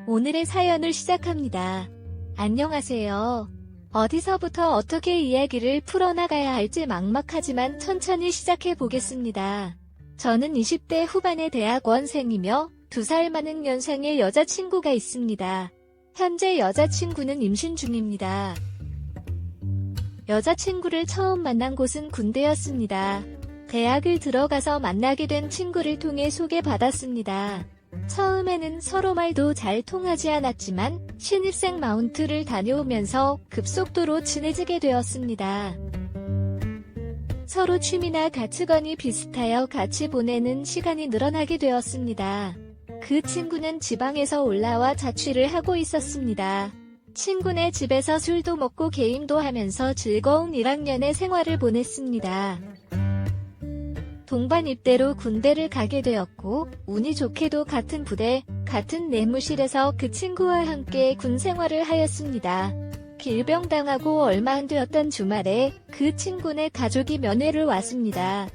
오늘의 사연을 시작합니다. 안녕하세요. 어디서부터 어떻게 이야기를 풀어나가야 할지 막막하지만 천천히 시작해 보겠습니다. 저는 20대 후반의 대학원생이며 2살 많은 연상의 여자친구가 있습니다. 현재 여자친구는 임신 중입니다. 여자친구를 처음 만난 곳은 군대였습니다. 대학을 들어가서 만나게 된 친구를 통해 소개받았습니다. 처음에는 서로 말도 잘 통하지 않았지만 신입생 마운트를 다녀오면서 급속도로 친해지게 되었습니다. 서로 취미나 가치관이 비슷하여 같이 보내는 시간이 늘어나게 되었습니다. 그 친구는 지방에서 올라와 자취를 하고 있었습니다. 친구네 집에서 술도 먹고 게임도 하면서 즐거운 1학년의 생활을 보냈습니다. 동반 입대로 군대를 가게 되었고 운이 좋게도 같은 부대, 같은 내무실에서 그 친구와 함께 군 생활을 하였습니다. 길병당하고 얼마 안 되었던 주말에 그 친구네 가족이 면회를 왔습니다.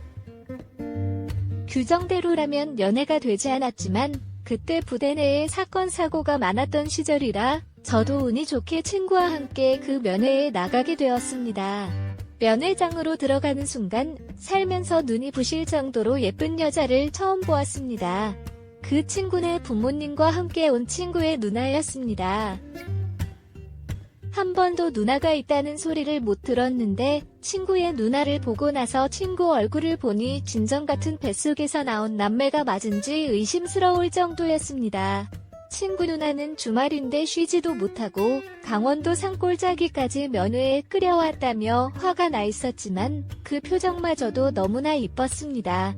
규정대로라면 연애가 되지 않았지만 그때 부대 내에 사건 사고가 많았던 시절이라 저도 운이 좋게 친구와 함께 그 면회에 나가게 되었습니다. 면회장으로 들어가는 순간 살면서 눈이 부실 정도로 예쁜 여자를 처음 보았습니다. 그 친구네 부모님과 함께 온 친구의 누나였습니다. 한 번도 누나가 있다는 소리를 못 들었는데 친구의 누나를 보고 나서 친구 얼굴을 보니 진정 같은 뱃속에서 나온 남매가 맞은지 의심스러울 정도였습니다. 친구 누나는 주말인데 쉬지도 못하고 강원도 산골짜기까지 면회에 끌려왔다며 화가 나 있었지만 그 표정마저도 너무나 이뻤습니다.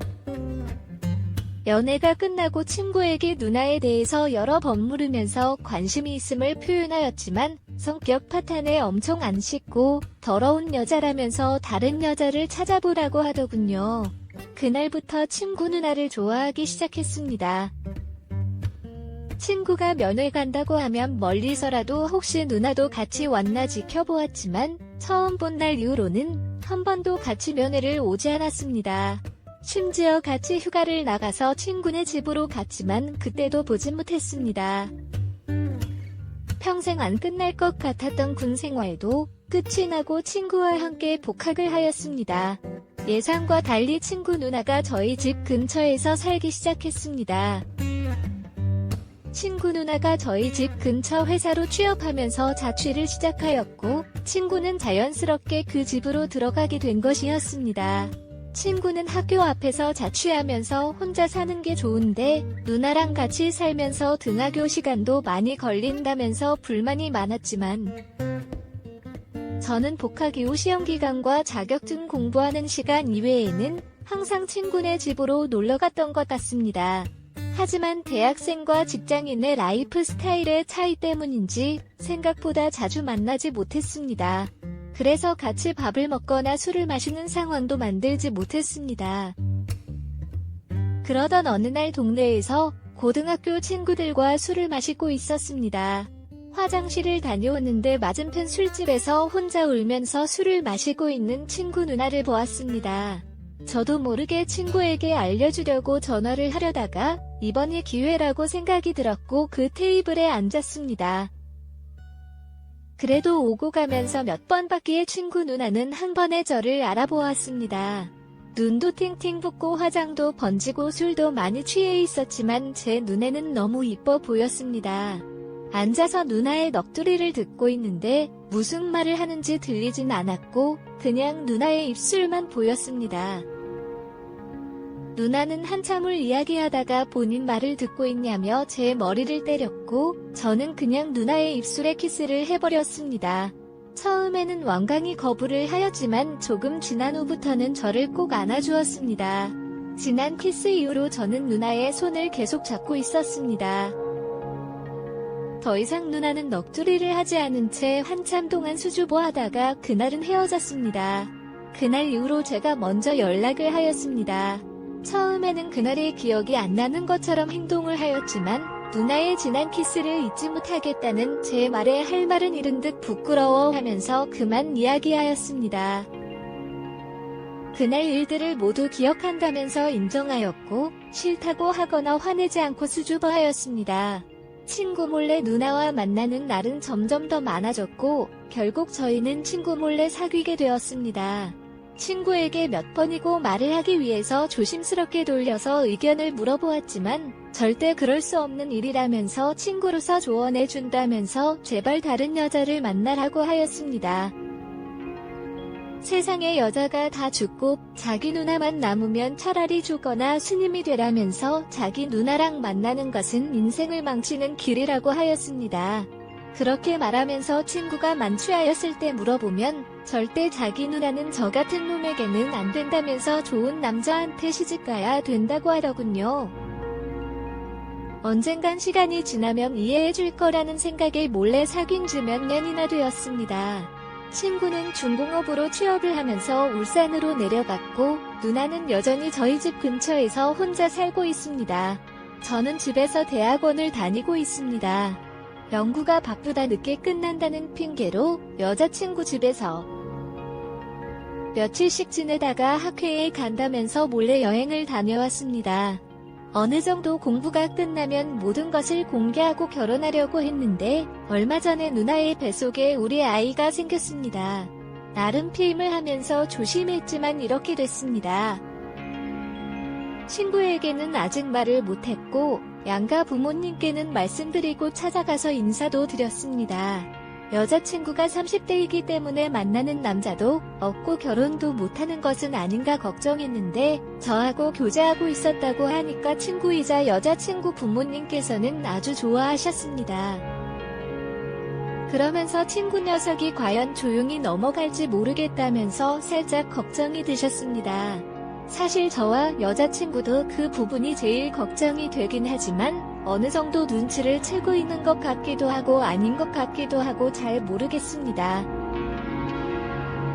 연애가 끝나고 친구에게 누나에 대해서 여러 번 물으면서 관심이 있음을 표현하였지만 성격 파탄에 엄청 안 씻고 더러운 여자라면서 다른 여자를 찾아보라고 하더군요. 그날부터 친구 누나를 좋아하기 시작했습니다. 친구가 면회 간다고 하면 멀리서라도 혹시 누나도 같이 왔나 지켜보았지만 처음 본 날 이후로는 한 번도 같이 면회를 오지 않았습니다. 심지어 같이 휴가를 나가서 친구네 집으로 갔지만 그때도 보지 못했습니다. 평생 안 끝날 것 같았던 군 생활도 끝이 나고 친구와 함께 복학을 하였습니다. 예상과 달리 친구 누나가 저희 집 근처에서 살기 시작했습니다. 친구 누나가 저희 집 근처 회사로 취업하면서 자취를 시작하였고 친구는 자연스럽게 그 집으로 들어가게 된 것이었습니다. 친구는 학교 앞에서 자취하면서 혼자 사는 게 좋은데 누나랑 같이 살면서 등하교 시간도 많이 걸린다면서 불만이 많았지만 저는 복학 이후 시험기간과 자격증 공부하는 시간 이외에는 항상 친구네 집으로 놀러갔던 것 같습니다. 하지만 대학생과 직장인의 라이프 스타일의 차이 때문인지 생각보다 자주 만나지 못했습니다. 그래서 같이 밥을 먹거나 술을 마시는 상황도 만들지 못했습니다. 그러던 어느 날 동네에서 고등학교 친구들과 술을 마시고 있었습니다. 화장실을 다녀오는데 맞은편 술집에서 혼자 울면서 술을 마시고 있는 친구 누나를 보았습니다. 저도 모르게 친구에게 알려주려고 전화를 하려다가 이번이 기회라고 생각이 들었고 그 테이블에 앉았습니다. 그래도 오고 가면서 몇 번 봤기에 친구 누나는 한 번에 저를 알아보았습니다. 눈도 팅팅 붓고 화장도 번지고 술도 많이 취해 있었지만 제 눈에는 너무 이뻐 보였습니다. 앉아서 누나의 넋두리를 듣고 있는데 무슨 말을 하는지 들리진 않았고 그냥 누나의 입술만 보였습니다. 누나는 한참을 이야기하다가 본인 말을 듣고 있냐며 제 머리를 때렸고 저는 그냥 누나의 입술에 키스를 해버렸습니다. 처음에는 완강히 거부를 하였지만 조금 지난 후부터는 저를 꼭 안아주었습니다. 지난 키스 이후로 저는 누나의 손을 계속 잡고 있었습니다. 더 이상 누나는 넋두리를 하지 않은 채 한참 동안 수줍어하다가 그날은 헤어졌습니다. 그날 이후로 제가 먼저 연락을 하였습니다. 처음에는 그날의 기억이 안 나는 것처럼 행동을 하였지만 누나의 지난 키스를 잊지 못하겠다는 제 말에 할 말은 잃은 듯 부끄러워하면서 그만 이야기하였습니다. 그날 일들을 모두 기억한다면서 인정하였고 싫다고 하거나 화내지 않고 수줍어하였습니다. 친구 몰래 누나와 만나는 날은 점점 더 많아졌고 결국 저희는 친구 몰래 사귀게 되었습니다. 친구에게 몇 번이고 말을 하기 위해서 조심스럽게 돌려서 의견을 물어보았지만 절대 그럴 수 없는 일이라면서 친구로서 조언해준다면서 제발 다른 여자를 만나라고 하였습니다. 세상에 여자가 다 죽고 자기 누나만 남으면 차라리 죽거나 스님이 되라면서 자기 누나랑 만나는 것은 인생을 망치는 길이라고 하였습니다. 그렇게 말하면서 친구가 만취하였을 때 물어보면 절대 자기 누나는 저 같은 놈에게는 안 된다면서 좋은 남자한테 시집가야 된다고 하더군요. 언젠간 시간이 지나면 이해해줄 거라는 생각에 몰래 사귄 지 몇 년이나 되었습니다. 친구는 중공업으로 취업을 하면서 울산으로 내려갔고 누나는 여전히 저희 집 근처에서 혼자 살고 있습니다. 저는 집에서 대학원을 다니고 있습니다. 연구가 바쁘다 늦게 끝난다는 핑계로 여자친구 집에서 며칠씩 지내다가 학회에 간다면서 몰래 여행을 다녀왔습니다. 어느 정도 공부가 끝나면 모든 것을 공개하고 결혼하려고 했는데 얼마 전에 누나의 뱃속에 우리 아이가 생겼습니다. 나름 피임을 하면서 조심했지만 이렇게 됐습니다. 친구에게는 아직 말을 못했고 양가 부모님께는 말씀드리고 찾아가서 인사도 드렸습니다. 여자친구가 30대이기 때문에 만나는 남자도 없고 결혼도 못하는 것은 아닌가 걱정했는데 저하고 교제하고 있었다고 하니까 친구이자 여자친구 부모님께서는 아주 좋아하셨습니다. 그러면서 친구 녀석이 과연 조용히 넘어갈지 모르겠다면서 살짝 걱정이 드셨습니다. 사실 저와 여자친구도 그 부분이 제일 걱정이 되긴 하지만 어느 정도 눈치를 채고 있는 것 같기도 하고 아닌 것 같기도 하고 잘 모르겠습니다.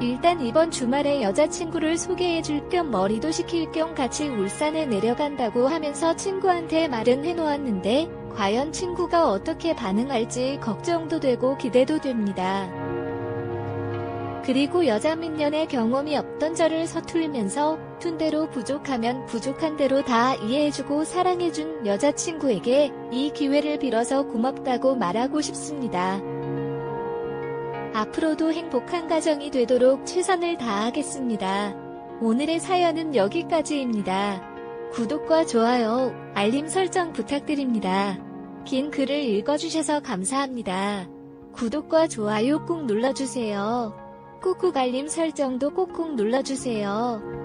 일단 이번 주말에 여자친구를 소개해줄 겸 머리도 식힐 겸 같이 울산에 내려간다고 하면서 친구한테 말은 해놓았는데 과연 친구가 어떻게 반응할지 걱정도 되고 기대도 됩니다. 그리고 여자 민년의 경험이 없던 저를 서툴면서 툰대로 부족하면 부족한 대로 다 이해해주고 사랑해준 여자친구에게 이 기회를 빌어서 고맙다고 말하고 싶습니다. 앞으로도 행복한 가정이 되도록 최선을 다하겠습니다. 오늘의 사연은 여기까지입니다. 구독과 좋아요, 알림 설정 부탁드립니다. 긴 글을 읽어주셔서 감사합니다. 구독과 좋아요 꾹 눌러주세요. 꾹꾹 알림 설정도 꾹꾹 눌러주세요.